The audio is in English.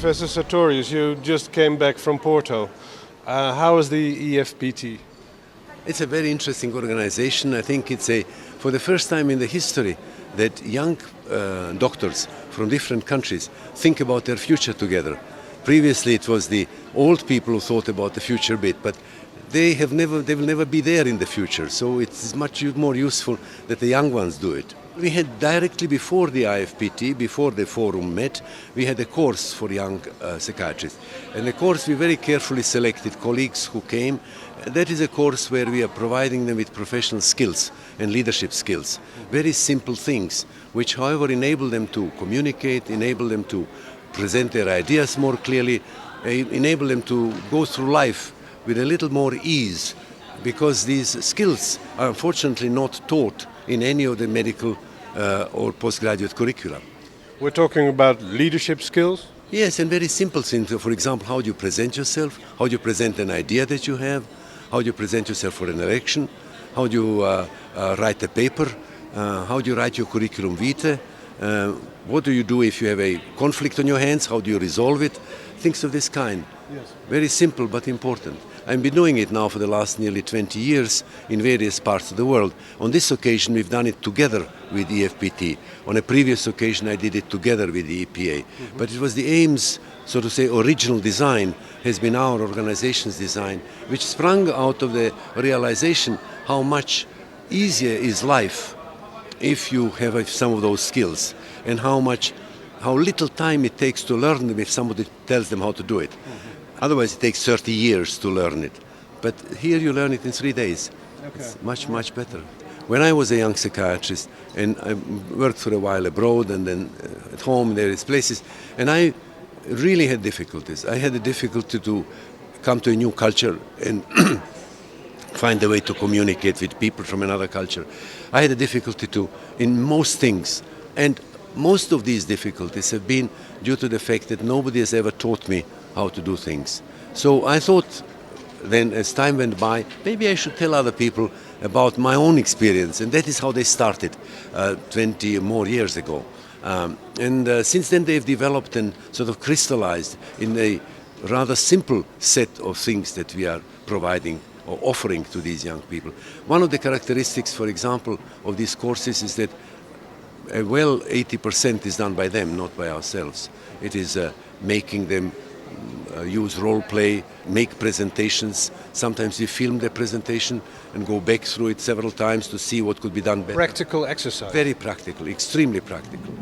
Professor Sartorius, you just came back from Porto. How is the EFPT? It's a very interesting organization. I think it's for the first time in the history that young doctors from different countries think about their future together. Previously it was the old people who thought about the future bit, but they will never be there in the future. So it's much more useful that the young ones do it. We had directly before the EFPT, before the forum met, we had a course for young psychiatrists. And the course we very carefully selected colleagues who came. That is a course where we are providing them with professional skills and leadership skills. Very simple things, which however enable them to communicate, enable them to present their ideas more clearly, enable them to go through life with a little more ease, because these skills are unfortunately not taught in any of the medical or postgraduate curricula. We're talking about leadership skills? Yes, and very simple things. For example, how do you present yourself? How do you present an idea that you have? How do you present yourself for an election? How do you write a paper? How do you write your curriculum vitae? What do you do if you have a conflict on your hands? How do you resolve it? Things of this kind. Yes. Very simple but important. I've been doing it now for the last nearly 20 years in various parts of the world. On this occasion we've done it together with EFPT. On a previous occasion I did it together with the EPA. But it was the AIM's, so to say, original design has been our organization's design, which sprung out of the realization how much easier is life if you have some of those skills, and how little time it takes to learn them if somebody tells them how to do it. Otherwise it takes 30 years to learn it. But here you learn it in 3 days. Okay. It's much, much better. When I was a young psychiatrist, and I worked for a while abroad and then at home in various places, and I really had difficulties. I had a difficulty to come to a new culture and find a way to communicate with people from another culture. I had a difficulty in most things. And most of these difficulties have been due to the fact that nobody has ever taught me how to do things. So I thought then, as time went by, maybe I should tell other people about my own experience, and that is how they started 20 more years ago. Since then they've developed and sort of crystallized in a rather simple set of things that we are providing or offering to these young people. One of the characteristics, for example, of these courses is that 80% is done by them, not by ourselves. It is making them use role play, make presentations. Sometimes we film the presentation and go back through it several times to see what could be done better. Practical exercise. Very practical, extremely practical.